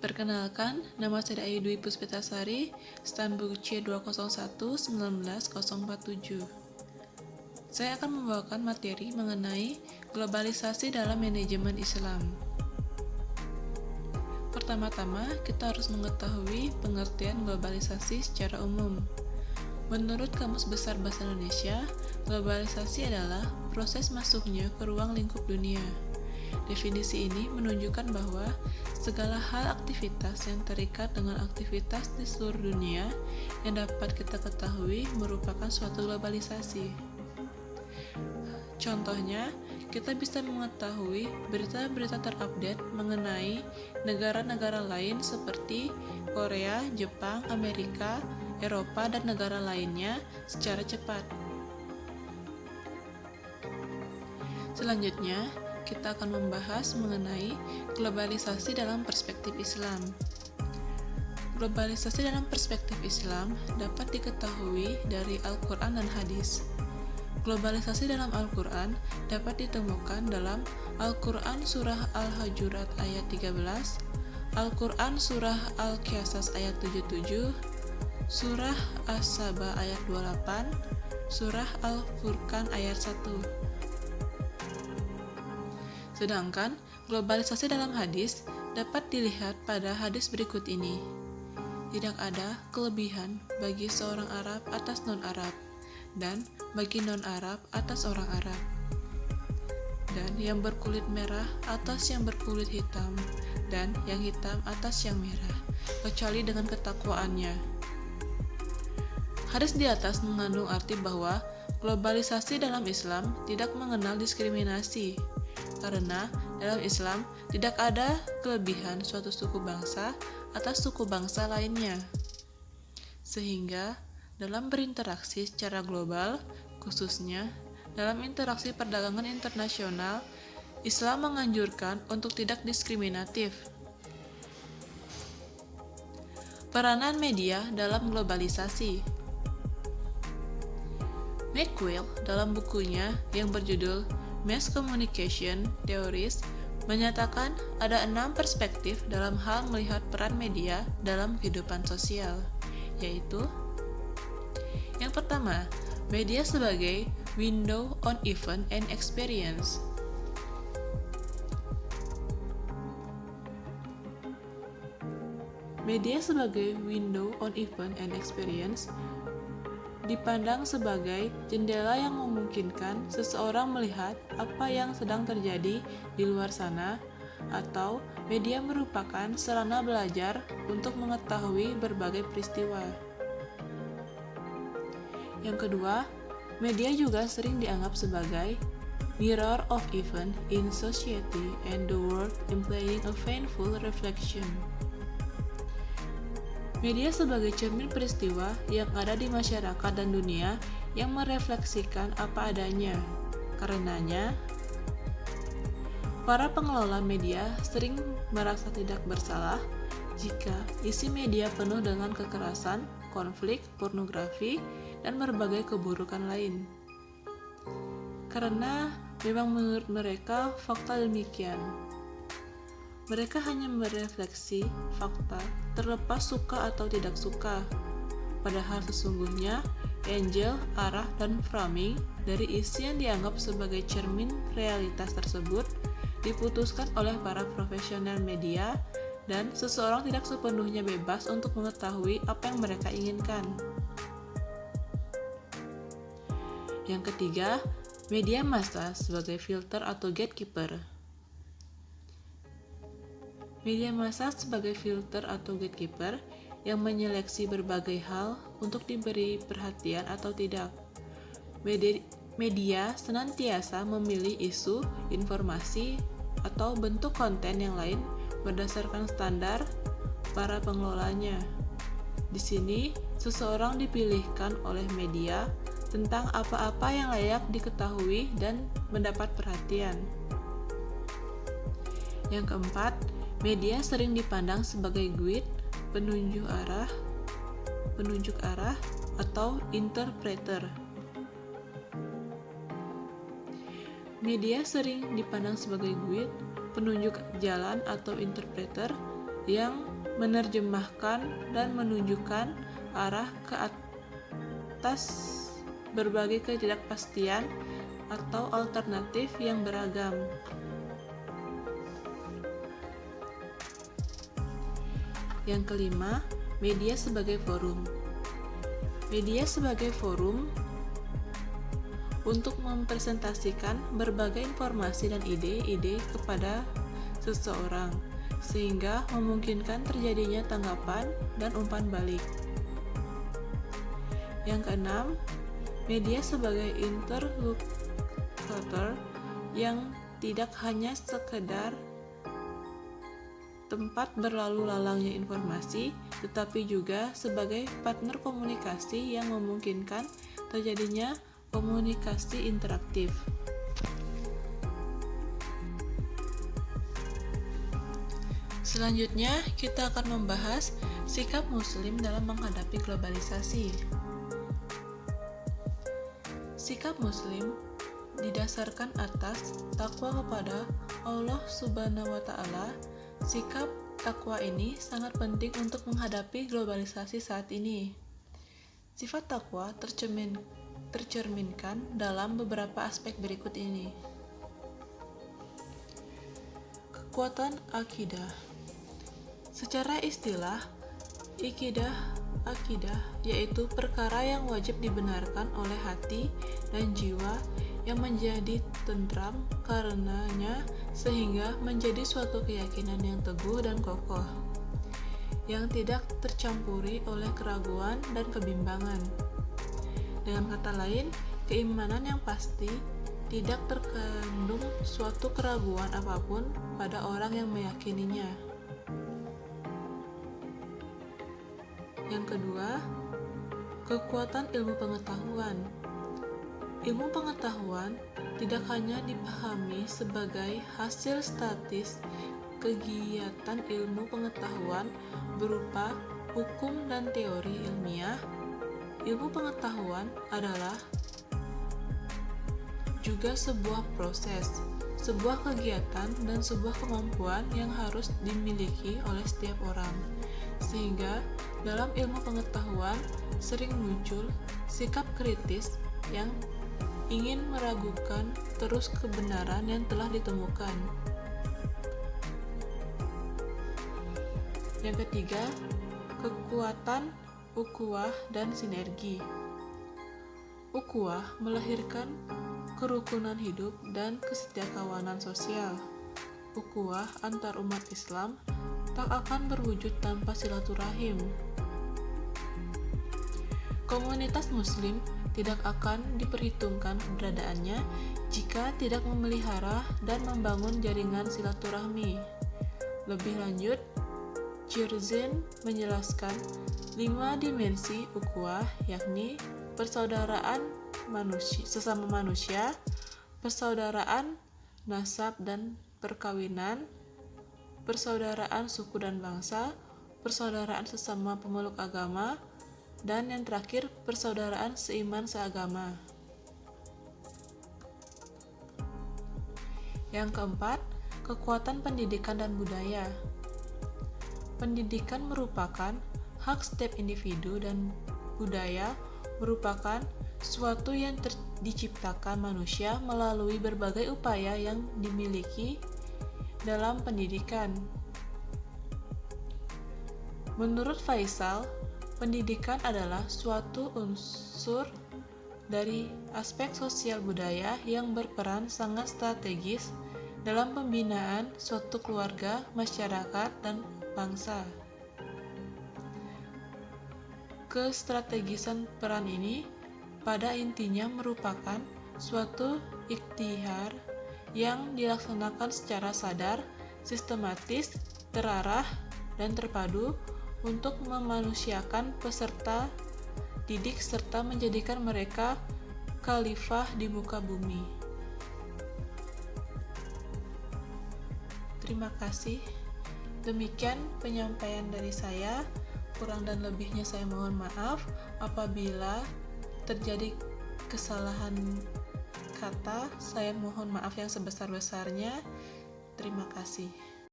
Perkenalkan, nama saya Ayu Dwi Puspitasari, Stanbook C201-19047. Saya akan membawakan materi mengenai globalisasi dalam manajemen Islam. Pertama-tama, kita harus mengetahui pengertian globalisasi secara umum. Menurut Kamus Besar Bahasa Indonesia, globalisasi adalah proses masuknya ke ruang lingkup dunia. Definisi ini menunjukkan bahwa segala hal aktivitas yang terikat dengan aktivitas di seluruh dunia yang dapat kita ketahui merupakan suatu globalisasi. Contohnya, kita bisa mengetahui berita-berita terupdate mengenai negara-negara lain seperti Korea, Jepang, Amerika, Eropa, dan negara lainnya secara cepat. Selanjutnya, kita akan membahas mengenai globalisasi dalam perspektif Islam. Globalisasi dalam perspektif Islam dapat diketahui dari Al-Quran dan Hadis. Globalisasi dalam Al-Quran dapat ditemukan dalam Al-Quran Surah Al-Hujurat ayat 13, Al-Quran Surah Al-Qasas ayat 77, Surah As-Saba ayat 28, Surah Al-Furqan ayat 1. Sedangkan globalisasi dalam hadis dapat dilihat pada hadis berikut ini. Tidak ada kelebihan bagi seorang Arab atas non-Arab, dan bagi non-Arab atas orang Arab, dan yang berkulit merah atas yang berkulit hitam, dan yang hitam atas yang merah, kecuali dengan ketakwaannya. Hadis di atas mengandung arti bahwa globalisasi dalam Islam tidak mengenal diskriminasi, karena dalam Islam tidak ada kelebihan suatu suku bangsa atas suku bangsa lainnya. Sehingga dalam berinteraksi secara global, khususnya dalam interaksi perdagangan internasional, Islam menganjurkan untuk tidak diskriminatif. Peranan media dalam globalisasi. McQuill dalam bukunya yang berjudul Mass Communication Theories menyatakan ada 6 perspektif dalam hal melihat peran media dalam kehidupan sosial, yaitu: yang pertama, media sebagai window on event and experience. Media sebagai window on event and experience dipandang sebagai jendela yang memungkinkan seseorang melihat apa yang sedang terjadi di luar sana, atau media merupakan sarana belajar untuk mengetahui berbagai peristiwa. Yang kedua, media juga sering dianggap sebagai mirror of event in society and the world, implying a painful reflection. Media sebagai cermin peristiwa yang ada di masyarakat dan dunia yang merefleksikan apa adanya. Karenanya, para pengelola media sering merasa tidak bersalah jika isi media penuh dengan kekerasan, konflik, pornografi, dan berbagai keburukan lain. Karena memang menurut mereka fakta demikian. Mereka hanya merefleksi fakta terlepas suka atau tidak suka. Padahal sesungguhnya Angel, arah, dan framing dari isi yang dianggap sebagai cermin realitas tersebut diputuskan oleh para profesional media, dan seseorang tidak sepenuhnya bebas untuk mengetahui apa yang mereka inginkan. Yang ketiga, media massa sebagai filter atau gatekeeper. Media massa sebagai filter atau gatekeeper yang menyeleksi berbagai hal untuk diberi perhatian atau tidak. Media senantiasa memilih isu, informasi, atau bentuk konten yang lain berdasarkan standar para pengelolanya. Di sini, seseorang dipilihkan oleh media tentang apa-apa yang layak diketahui dan mendapat perhatian. Yang keempat, media sering dipandang sebagai guide, penunjuk arah, atau interpreter. Media sering dipandang sebagai guide, penunjuk jalan atau interpreter yang menerjemahkan dan menunjukkan arah ke atas berbagai ketidakpastian atau alternatif yang beragam. Yang kelima, media sebagai forum. Media sebagai forum untuk mempresentasikan berbagai informasi dan ide-ide kepada seseorang, sehingga memungkinkan terjadinya tanggapan dan umpan balik. Yang keenam, media sebagai interlokutor yang tidak hanya sekedar tempat berlalu lalangnya informasi, tetapi juga sebagai partner komunikasi yang memungkinkan terjadinya komunikasi interaktif. Selanjutnya, kita akan membahas sikap Muslim dalam menghadapi globalisasi. Sikap Muslim didasarkan atas takwa kepada Allah Subhanahu wa Ta'ala. Sikap takwa ini sangat penting untuk menghadapi globalisasi saat ini. Sifat takwa tercerminkan dalam beberapa aspek berikut ini. Kekuatan akidah. Secara istilah, akidah yaitu perkara yang wajib dibenarkan oleh hati dan jiwa yang menjadi tentram karenanya, sehingga menjadi suatu keyakinan yang teguh dan kokoh, yang tidak tercampuri oleh keraguan dan kebimbangan. Dengan kata lain, keimanan yang pasti, tidak terkandung suatu keraguan apapun pada orang yang meyakininya. Yang kedua, kekuatan ilmu pengetahuan. Ilmu pengetahuan tidak hanya dipahami sebagai hasil statis kegiatan ilmu pengetahuan berupa hukum dan teori ilmiah. Ilmu pengetahuan adalah juga sebuah proses, sebuah kegiatan, dan sebuah kemampuan yang harus dimiliki oleh setiap orang. Sehingga dalam ilmu pengetahuan sering muncul sikap kritis yang ingin meragukan terus kebenaran yang telah ditemukan. Yang ketiga, kekuatan ukhuwah dan sinergi. Ukhuwah melahirkan kerukunan hidup dan kesetiakawanan sosial. Ukhuwah antar umat Islam tak akan berwujud tanpa silaturahim. Komunitas Muslim tidak akan diperhitungkan keberadaannya jika tidak memelihara dan membangun jaringan silaturahmi. Lebih lanjut, Cirzin menjelaskan 5 dimensi ukhuwah, yakni persaudaraan sesama manusia, persaudaraan nasab dan perkawinan, persaudaraan suku dan bangsa, persaudaraan sesama pemeluk agama, dan yang terakhir persaudaraan seiman seagama. Yang keempat, kekuatan pendidikan dan budaya. Pendidikan merupakan hak setiap individu dan budaya merupakan suatu yang diciptakan manusia melalui berbagai upaya yang dimiliki dalam pendidikan. Menurut Faisal, pendidikan adalah suatu unsur dari aspek sosial budaya yang berperan sangat strategis dalam pembinaan suatu keluarga, masyarakat, dan bangsa. Kestrategisan peran ini pada intinya merupakan suatu ikhtiar yang dilaksanakan secara sadar, sistematis, terarah, dan terpadu untuk memanusiakan peserta didik serta menjadikan mereka khalifah di muka bumi. Terima kasih. Demikian penyampaian dari saya. Kurang dan lebihnya saya mohon maaf apabila terjadi kesalahan kata. Saya mohon maaf yang sebesar-besarnya. Terima kasih.